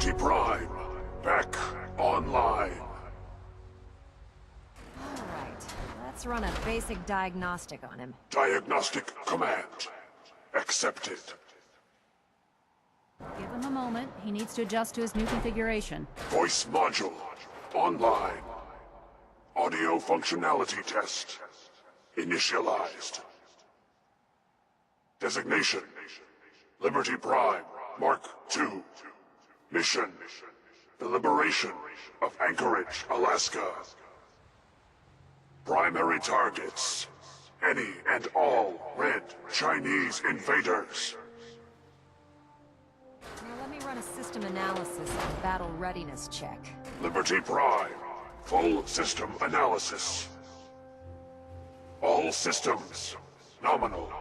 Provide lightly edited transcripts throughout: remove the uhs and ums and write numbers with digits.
Liberty Prime, back online. Alright, let's run a basic diagnostic on him. Diagnostic command. Accepted. Give him a moment. He needs to adjust to his new configuration. Voice module. Online. Audio functionality test. Initialized. Designation. Liberty Prime, Mark II. Mission. The liberation of Anchorage, Alaska. Primary targets. Any and all red Chinese invaders. Now let me run a system analysis and battle readiness check. Liberty Prime. Full system analysis. All systems. Nominal.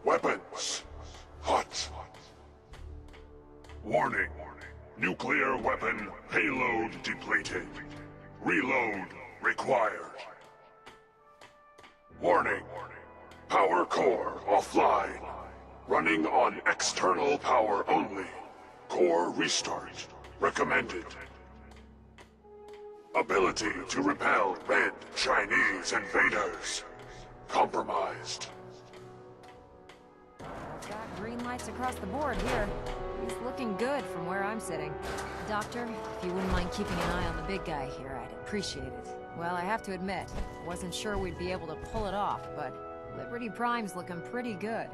Weapons. Hot. Warning. Nuclear weapon payload depleted. Reload required. Warning. Power core offline. Running on external power only. Core restart recommended. Ability to repel red Chinese invaders. Compromised. Got green lights across the board here. He's looking good from where I'm sitting. Doctor, if you wouldn't mind keeping an eye on the big guy here, I'd appreciate it. Well, I have to admit, wasn't sure we'd be able to pull it off, but Liberty Prime's looking pretty good.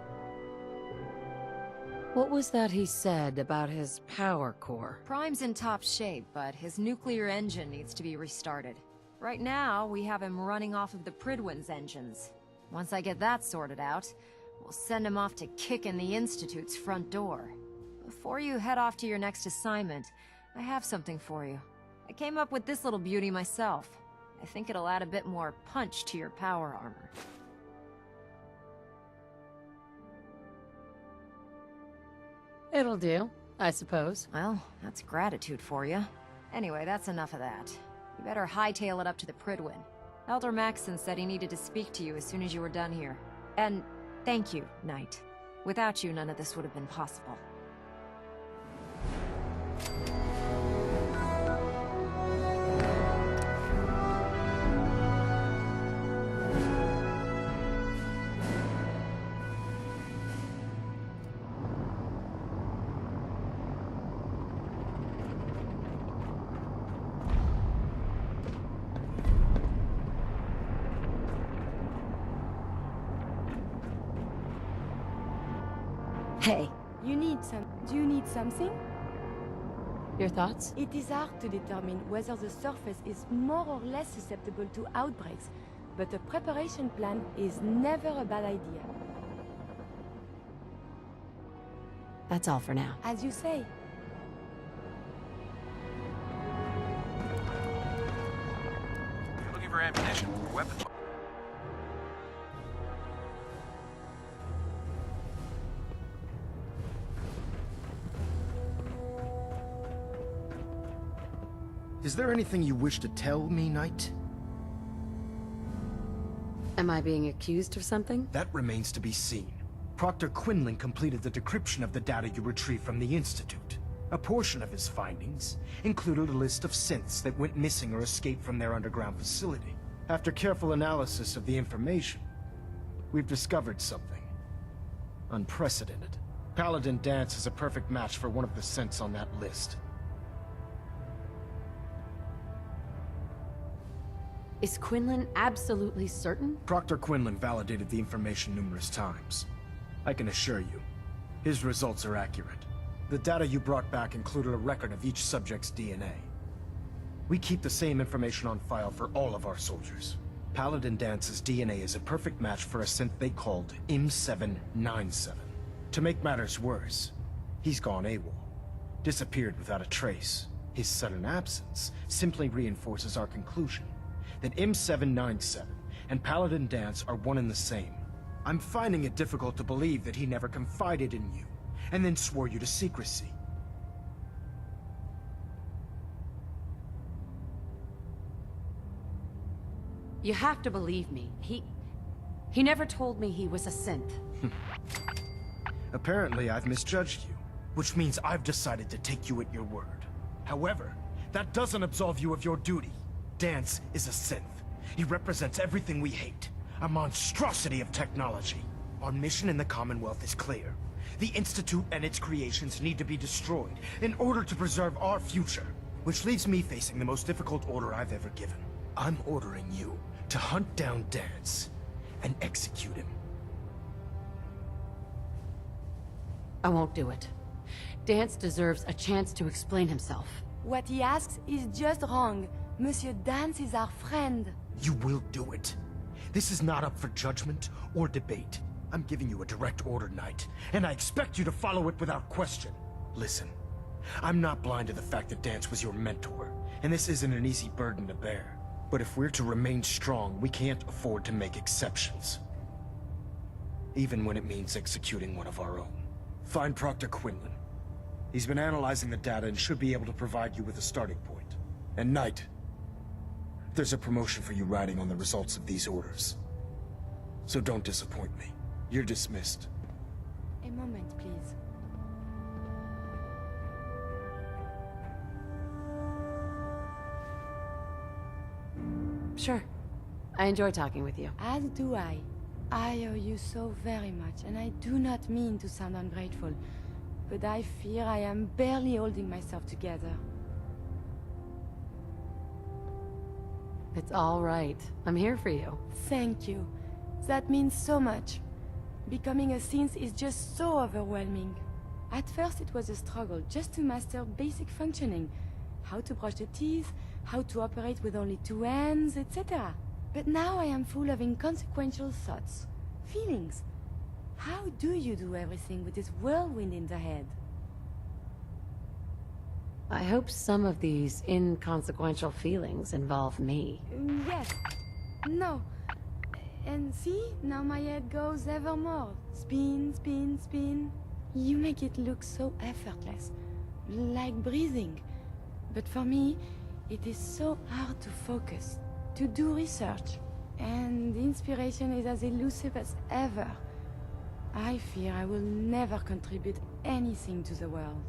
What was that he said about his power core? Prime's in top shape, but his nuclear engine needs to be restarted. Right now, we have him running off of the Prydwen's engines. Once I get that sorted out, we'll send him off to kick in the Institute's front door. Before you head off to your next assignment, I have something for you. I came up with this little beauty myself. I think it'll add a bit more punch to your power armor. It'll do, I suppose. Well, that's gratitude for you. Anyway, that's enough of that. You better hightail it up to the Prydwen. Elder Maxson said he needed to speak to you as soon as you were done here. And thank you, Knight. Without you, none of this would have been possible. Hey, Do you need something? your thoughts? It is hard to determine whether the surface is more or less susceptible to outbreaks, but a preparation plan is never a bad idea. That's all for now. As you say. Looking for ammunition, weapons. Is there anything you wish to tell me, Knight? Am I being accused of something? That remains to be seen. Proctor Quinlan completed the decryption of the data you retrieved from the Institute. A portion of his findings included a list of synths that went missing or escaped from their underground facility. After careful analysis of the information, we've discovered something unprecedented. Paladin Danse is a perfect match for one of the synths on that list. Is Quinlan absolutely certain? Proctor Quinlan validated the information numerous times. I can assure you, his results are accurate. The data you brought back included a record of each subject's DNA. We keep the same information on file for all of our soldiers. Paladin Dance's DNA is a perfect match for a synth they called M797. To make matters worse, he's gone AWOL. Disappeared without a trace. His sudden absence simply reinforces our conclusion that M797 and Paladin Danse are one and the same. I'm finding it difficult to believe that he never confided in you, and then swore you to secrecy. You have to believe me. He never told me he was a synth. Apparently, I've misjudged you, which means I've decided to take you at your word. However, that doesn't absolve you of your duty. Dance is a synth. He represents everything we hate. A monstrosity of technology. Our mission in the Commonwealth is clear. The Institute and its creations need to be destroyed in order to preserve our future. Which leaves me facing the most difficult order I've ever given. I'm ordering you to hunt down Dance and execute him. I won't do it. Dance deserves a chance to explain himself. What he asks is just wrong. Monsieur Dance is our friend. You will do it. This is not up for judgment or debate. I'm giving you a direct order, Knight, and I expect you to follow it without question. Listen, I'm not blind to the fact that Dance was your mentor, and this isn't an easy burden to bear. But if we're to remain strong, we can't afford to make exceptions. Even when it means executing one of our own. Find Proctor Quinlan. He's been analyzing the data and should be able to provide you with a starting point. And Knight, there's a promotion for you riding on the results of these orders. So don't disappoint me. You're dismissed. A moment, please. Sure. I enjoy talking with you. As do I. I owe you so very much, and I do not mean to sound ungrateful, but I fear I am barely holding myself together. It's all right. I'm here for you. Thank you. That means so much. Becoming a synth is just so overwhelming. At first it was a struggle just to master basic functioning. How to brush the teeth, how to operate with only two hands, etc. But now I am full of inconsequential thoughts, feelings. How do you do everything with this whirlwind in the head? I hope some of these inconsequential feelings involve me. Yes. No. And see, now my head goes ever more. Spin, spin, spin. You make it look so effortless. Like breathing. But for me, it is so hard to focus, to do research. And inspiration is as elusive as ever. I fear I will never contribute anything to the world.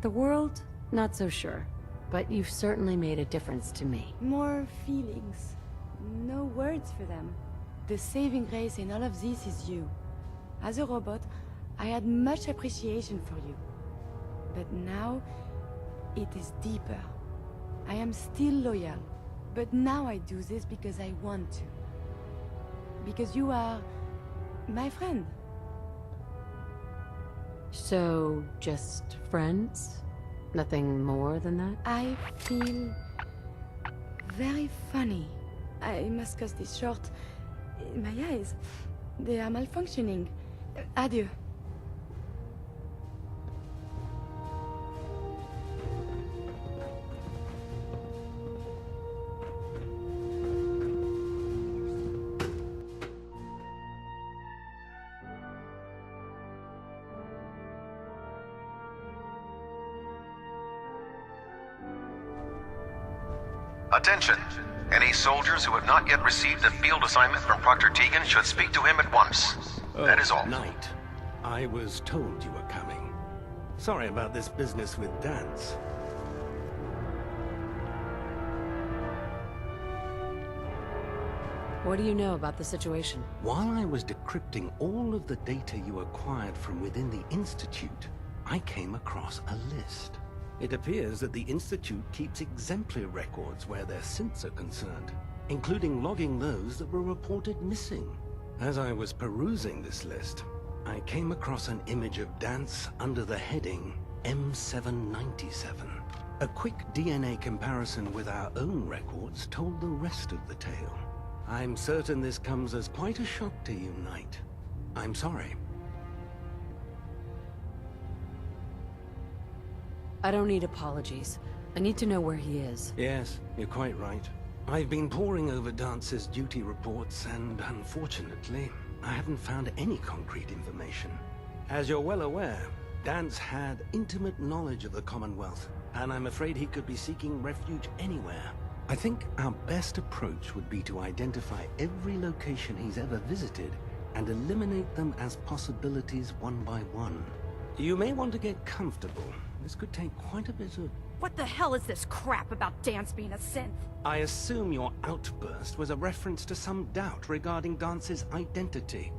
The world? Not so sure. But you've certainly made a difference to me. More feelings. No words for them. The saving grace in all of this is you. As a robot, I had much appreciation for you. But now, it is deeper. I am still loyal. But now I do this because I want to. Because you are my friend. So, just friends? Nothing more than that? I feel very funny. I must cut this short. My eyes, they are malfunctioning. Adieu. Attention! Any soldiers who have not yet received a field assignment from Proctor Tegan should speak to him at once. That is all. Knight, I was told you were coming. Sorry about this business with Dance. What do you know about the situation? While I was decrypting all of the data you acquired from within the Institute, I came across a list. It appears that the Institute keeps exemplary records where their synths are concerned, including logging those that were reported missing. As I was perusing this list, I came across an image of Dance under the heading M797. A quick DNA comparison with our own records told the rest of the tale. I'm certain this comes as quite a shock to you, Knight. I'm sorry. I don't need apologies. I need to know where he is. Yes, you're quite right. I've been poring over Dance's duty reports, and unfortunately, I haven't found any concrete information. As you're well aware, Dance had intimate knowledge of the Commonwealth, and I'm afraid he could be seeking refuge anywhere. I think our best approach would be to identify every location he's ever visited and eliminate them as possibilities one by one. You may want to get comfortable. This could take quite a bit of... What the hell is this crap about Dance being a synth? I assume your outburst was a reference to some doubt regarding Dance's identity.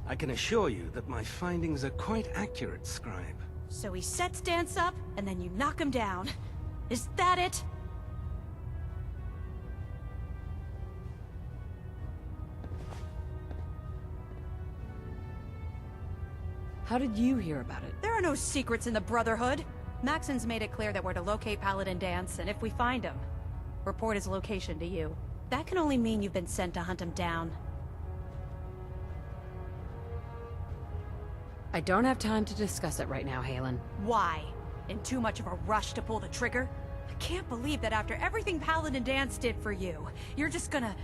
I can assure you that my findings are quite accurate, Scribe. So he sets Dance up, and then you knock him down. Is that it? How did you hear about it? There are no secrets in the Brotherhood. Maxon's made it clear that we're to locate Paladin Dance, and if we find him, report his location to you. That can only mean you've been sent to hunt him down. I don't have time to discuss it right now, Halen. Why? In too much of a rush to pull the trigger? I can't believe that after everything Paladin Dance did for you, you're just gonna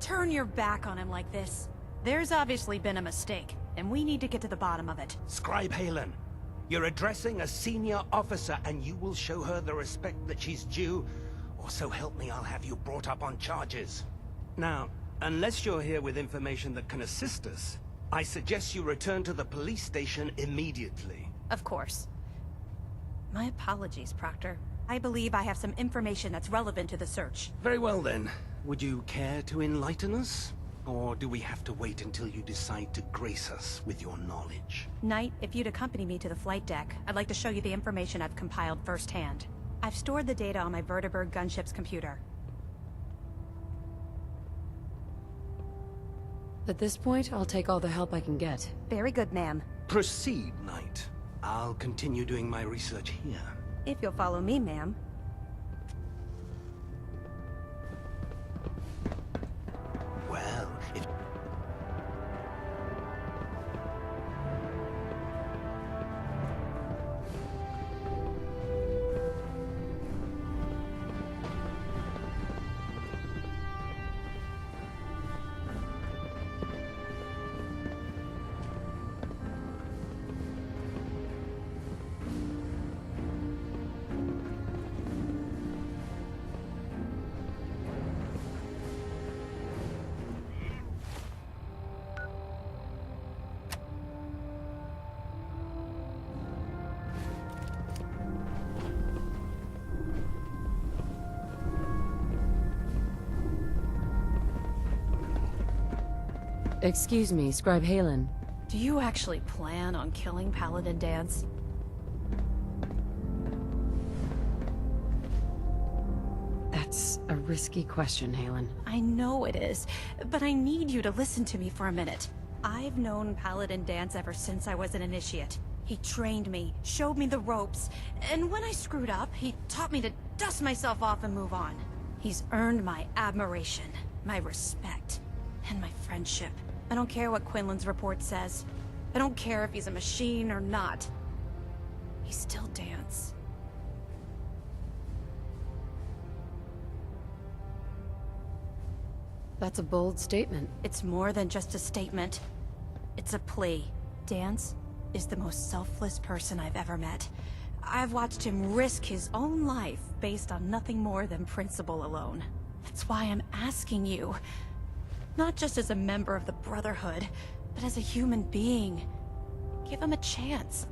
turn your back on him like this. There's obviously been a mistake, and we need to get to the bottom of it. Scribe Halen, you're addressing a senior officer, and you will show her the respect that she's due, or so help me, I'll have you brought up on charges. Now, unless you're here with information that can assist us, I suggest you return to the police station immediately. Of course. My apologies, Proctor. I believe I have some information that's relevant to the search. Very well then. Would you care to enlighten us? Or do we have to wait until you decide to grace us with your knowledge? Knight, if you'd accompany me to the flight deck, I'd like to show you the information I've compiled firsthand. I've stored the data on my Vertibird gunship's computer. At this point, I'll take all the help I can get. Very good, ma'am. Proceed, Knight. I'll continue doing my research here. If you'll follow me, ma'am. Well, if... Excuse me, Scribe Halen. Do you actually plan on killing Paladin Dance? That's a risky question, Halen. I know it is, but I need you to listen to me for a minute. I've known Paladin Dance ever since I was an initiate. He trained me, showed me the ropes, and when I screwed up, he taught me to dust myself off and move on. He's earned my admiration, my respect, and my friendship. I don't care what Quinlan's report says. I don't care if he's a machine or not. He's still Dance. That's a bold statement. It's more than just a statement. It's a plea. Dance is the most selfless person I've ever met. I've watched him risk his own life based on nothing more than principle alone. That's why I'm asking you. Not just as a member of the Brotherhood, but as a human being. Give him a chance.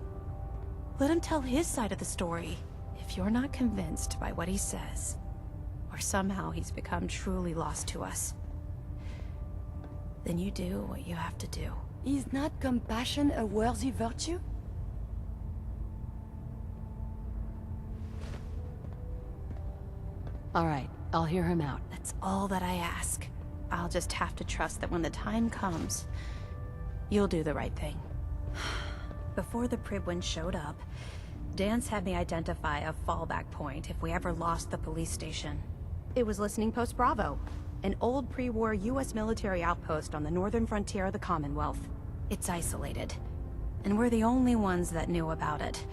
Let him tell his side of the story. If you're not convinced by what he says, or somehow he's become truly lost to us, then you do what you have to do. Is not compassion a worthy virtue? All right, I'll hear him out. That's all that I ask. I'll just have to trust that when the time comes, you'll do the right thing. Before the Prydwen showed up, Dance had me identify a fallback point if we ever lost the police station. It was Listening Post Bravo, an old pre-war US military outpost on the northern frontier of the Commonwealth. It's isolated, and we're the only ones that knew about it.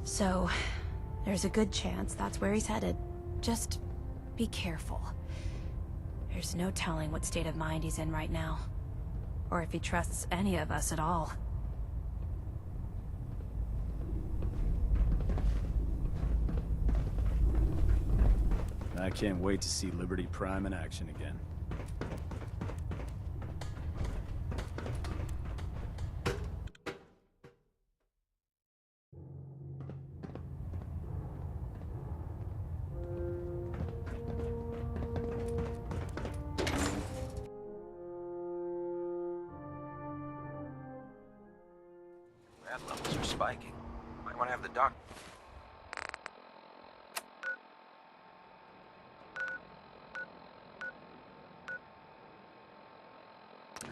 So, there's a good chance that's where he's headed. Just be careful. There's no telling what state of mind he's in right now. Or if he trusts any of us at all. I can't wait to see Liberty Prime in action again. spiking. Might want to have the doc...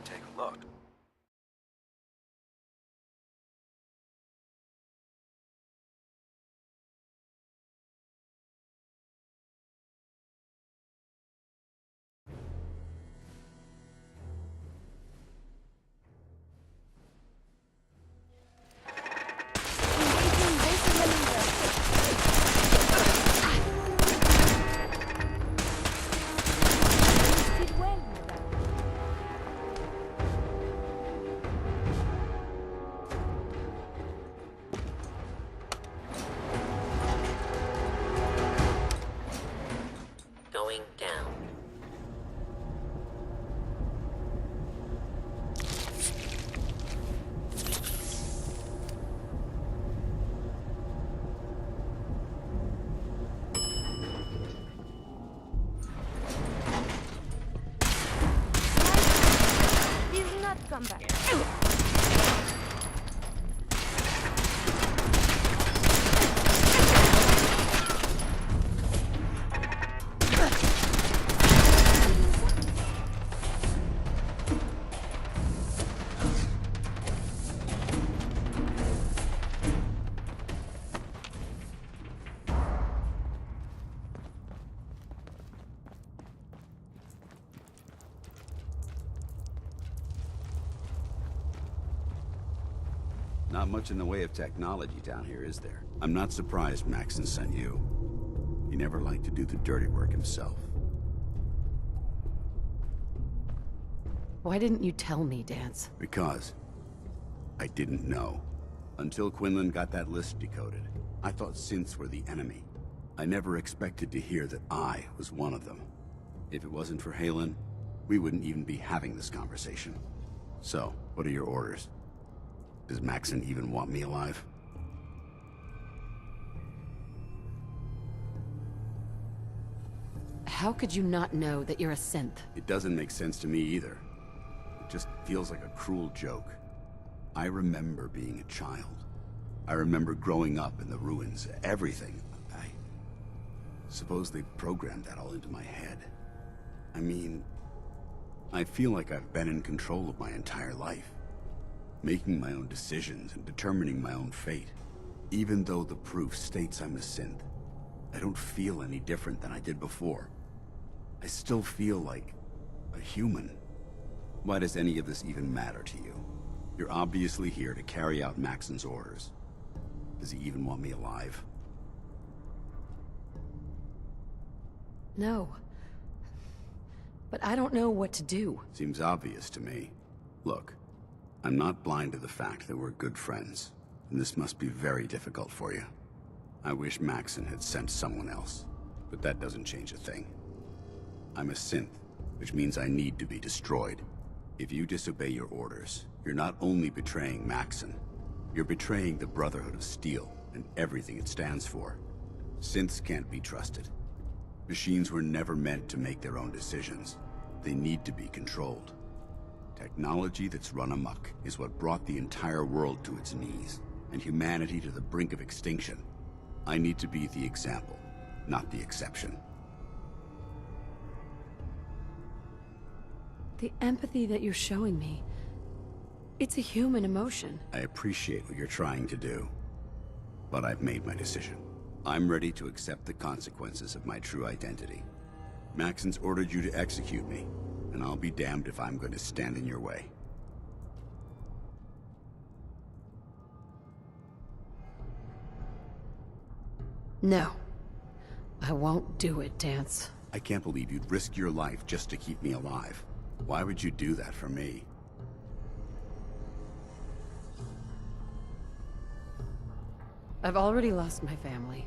take a look. Engaging basic maneuver. Did well, madame. Going down. Will not come back. Not much in the way of technology down here, is there? I'm not surprised Maxon sent you. He never liked to do the dirty work himself. Why didn't you tell me, Dance? Because I didn't know. Until Quinlan got that list decoded, I thought synths were the enemy. I never expected to hear that I was one of them. If it wasn't for Haylen, we wouldn't even be having this conversation. So, what are your orders? Does Maxon even want me alive? How could you not know that you're a synth? It doesn't make sense to me either. It just feels like a cruel joke. I remember being a child. I remember growing up in the ruins, everything. I suppose they programmed that all into my head. I mean, I feel like I've been in control of my entire life. Making my own decisions and determining my own fate. Even though the proof states I'm a synth, I don't feel any different than I did before. I still feel like a human. Why does any of this even matter to you? You're obviously here to carry out Maxon's orders. Does he even want me alive? No. But I don't know what to do. Seems obvious to me. Look, I'm not blind to the fact that we're good friends, and this must be very difficult for you. I wish Maxon had sent someone else, but that doesn't change a thing. I'm a synth, which means I need to be destroyed. If you disobey your orders, you're not only betraying Maxon, you're betraying the Brotherhood of Steel and everything it stands for. Synths can't be trusted. Machines were never meant to make their own decisions. They need to be controlled. Technology that's run amok is what brought the entire world to its knees, and humanity to the brink of extinction. I need to be the example, not the exception. The empathy that you're showing me, it's a human emotion. I appreciate what you're trying to do, but I've made my decision. I'm ready to accept the consequences of my true identity. Maxon's ordered you to execute me, and I'll be damned if I'm going to stand in your way. No. I won't do it, Dance. I can't believe you'd risk your life just to keep me alive. Why would you do that for me? I've already lost my family.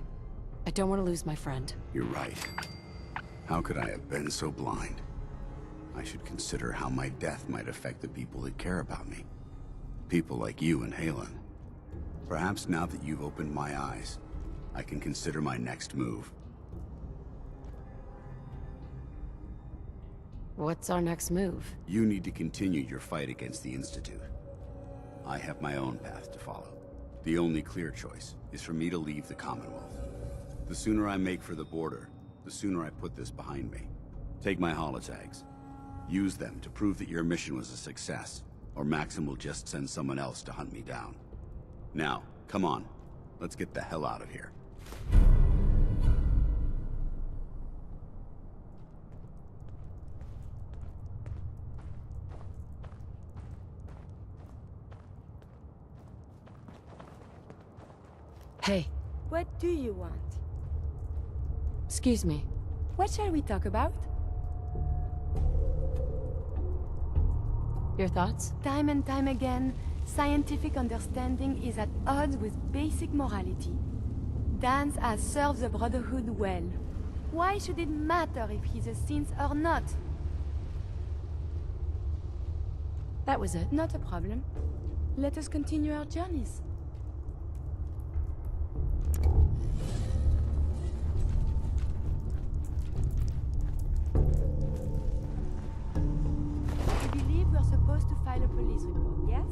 I don't want to lose my friend. You're right. How could I have been so blind? I should consider how my death might affect the people that care about me. People like you and Haylen. Perhaps now that you've opened my eyes, I can consider my next move. What's our next move? You need to continue your fight against the Institute. I have my own path to follow. The only clear choice is for me to leave the Commonwealth. The sooner I make for the border, the sooner I put this behind me. Take my holotags. Use them to prove that your mission was a success, or Maxim will just send someone else to hunt me down. Now, come on. Let's get the hell out of here. Hey, What do you want? excuse me. What shall we talk about? Your thoughts? Time and time again, scientific understanding is at odds with basic morality. Dance has served the Brotherhood well. Why should it matter if he's a synth or not? That was it. Not a problem. Let us continue our journeys. I believe we're supposed to file a police report, yes?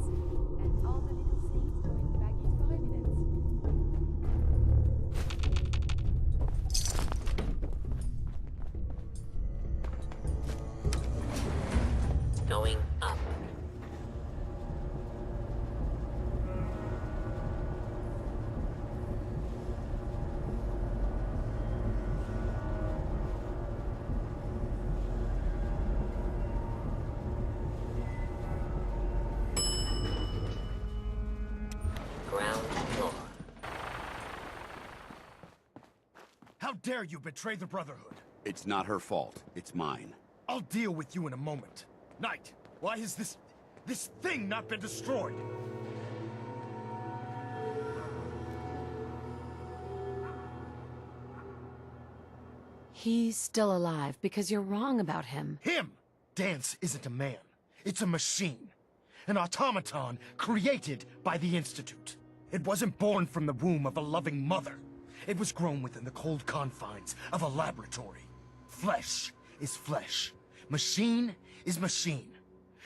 And all the little things go in baggies for evidence. Going up. Ground floor. How dare you betray the Brotherhood? It's not her fault. It's mine. I'll deal with you in a moment. Knight, why has this thing not been destroyed? He's still alive because you're wrong about him. Him! Dance isn't a man. It's a machine. An automaton created by the Institute. It wasn't born from the womb of a loving mother. It was grown within the cold confines of a laboratory. Flesh is flesh. Machine is machine.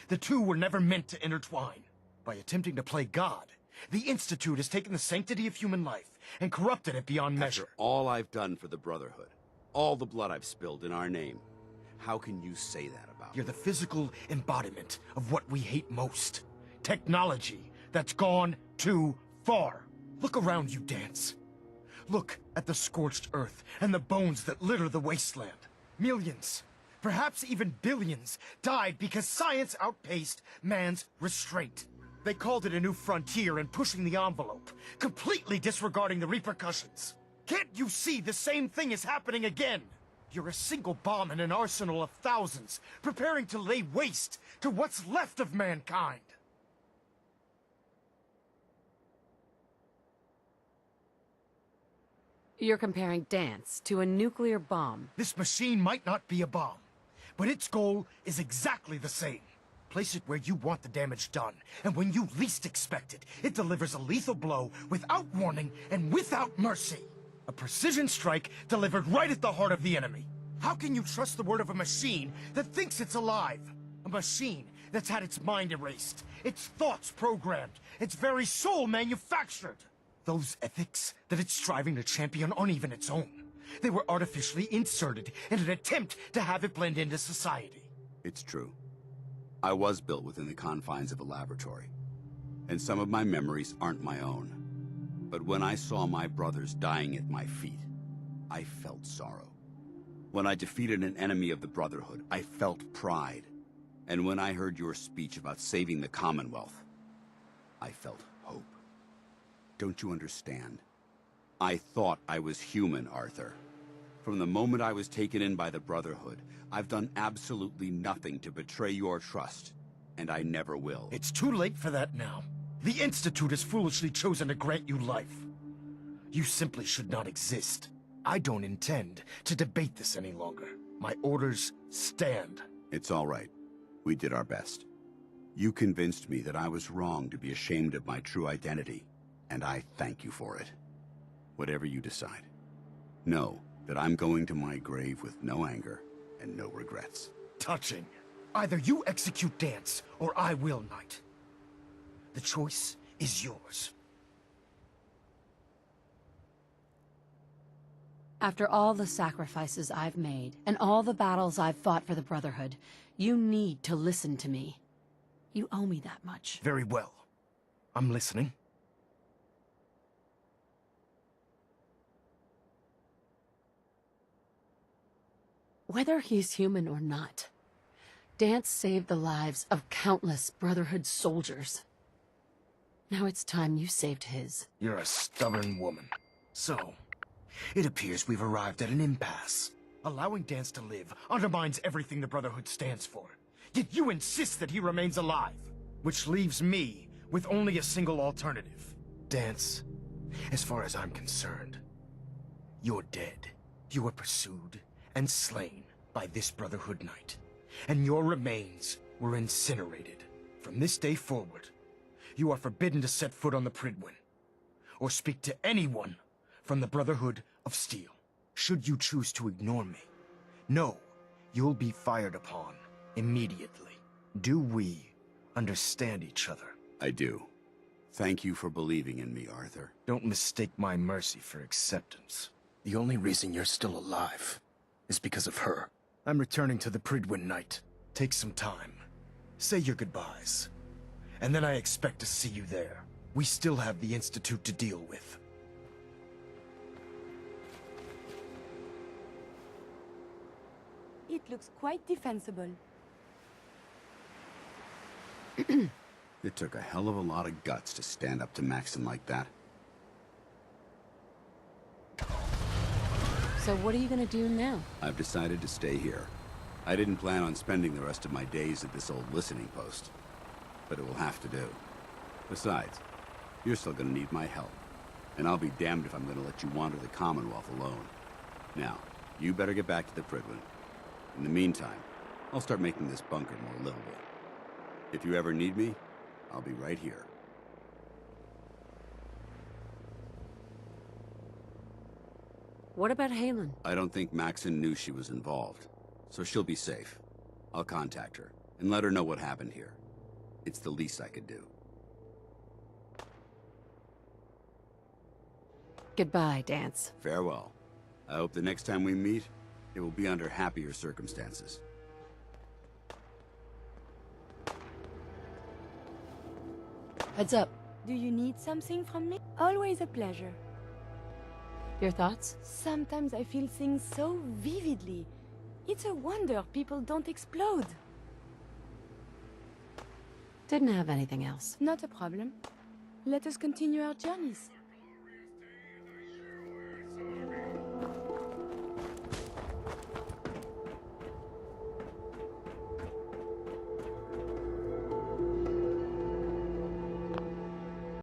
The two were never meant to intertwine. By attempting to play God, the Institute has taken the sanctity of human life and corrupted it beyond measure. After all I've done for the Brotherhood, all the blood I've spilled in our name, how can you say that about You're the physical embodiment of what we hate most. Technology that's gone too far. Look around you, Dance. Look at the scorched earth and the bones that litter the wasteland. Millions, perhaps even billions, died because science outpaced man's restraint. They called it a new frontier and pushing the envelope, completely disregarding the repercussions. Can't you see the same thing is happening again? You're a single bomb in an arsenal of thousands, preparing to lay waste to what's left of mankind. You're comparing Dance to a nuclear bomb. This machine might not be a bomb, but its goal is exactly the same. Place it where you want the damage done, and when you least expect it, it delivers a lethal blow without warning and without mercy. A precision strike delivered right at the heart of the enemy. How can you trust the word of a machine that thinks it's alive? A machine that's had its mind erased, its thoughts programmed, its very soul manufactured. Those ethics that it's striving to champion aren't even its own. They were artificially inserted in an attempt to have it blend into society. It's true. I was built within the confines of a laboratory, and some of my memories aren't my own. But when I saw my brothers dying at my feet, I felt sorrow. When I defeated an enemy of the Brotherhood, I felt pride. And when I heard your speech about saving the Commonwealth, I felt hope. Don't you understand? I thought I was human, Arthur. From the moment I was taken in by the Brotherhood, I've done absolutely nothing to betray your trust, and I never will. It's too late for that now. The Institute has foolishly chosen to grant you life. You simply should not exist. I don't intend to debate this any longer. My orders stand. It's all right. We did our best. You convinced me that I was wrong to be ashamed of my true identity, and I thank you for it. Whatever you decide, know that I'm going to my grave with no anger and no regrets. Touching. Either you execute Dance, or I will, Knight. The choice is yours. After all the sacrifices I've made, and all the battles I've fought for the Brotherhood, you need to listen to me. You owe me that much. Very well. I'm listening. Whether he's human or not, Danse saved the lives of countless Brotherhood soldiers. Now it's time you saved his. You're a stubborn woman. So, it appears we've arrived at an impasse. Allowing Danse to live undermines everything the Brotherhood stands for. Yet you insist that he remains alive, which leaves me with only a single alternative. Danse, as far as I'm concerned, you're dead. You were pursued and slain by this Brotherhood Knight, and your remains were incinerated. From this day forward, you are forbidden to set foot on the Prydwen, or speak to anyone from the Brotherhood of Steel. Should you choose to ignore me, know you'll be fired upon immediately. Do we understand each other? I do. Thank you for believing in me, Arthur. Don't mistake my mercy for acceptance. The only reason you're still alive is because of her. I'm returning to the Prydwen Knight. Take some time. Say your goodbyes. And then I expect to see you there. We still have the Institute to deal with. It looks quite defensible. It took a hell of a lot of guts to stand up to Maxon like that. So what are you gonna do now? I've decided to stay here. I didn't plan on spending the rest of my days at this old listening post, but it will have to do. Besides, you're still gonna need my help, and I'll be damned if I'm gonna let you wander the Commonwealth alone. Now, you better get back to the Prydwen. In the meantime, I'll start making this bunker more livable. If you ever need me, I'll be right here. What about Haylen? I don't think Maxon knew she was involved, so she'll be safe. I'll contact her and let her know what happened here. It's the least I could do. Goodbye, Danse. Farewell. I hope the next time we meet, it will be under happier circumstances. Heads up. Do you need something from me? Always a pleasure. Your thoughts? Sometimes I feel things so vividly. It's a wonder people don't explode. Didn't have anything else. Not a problem. Let us continue our journeys.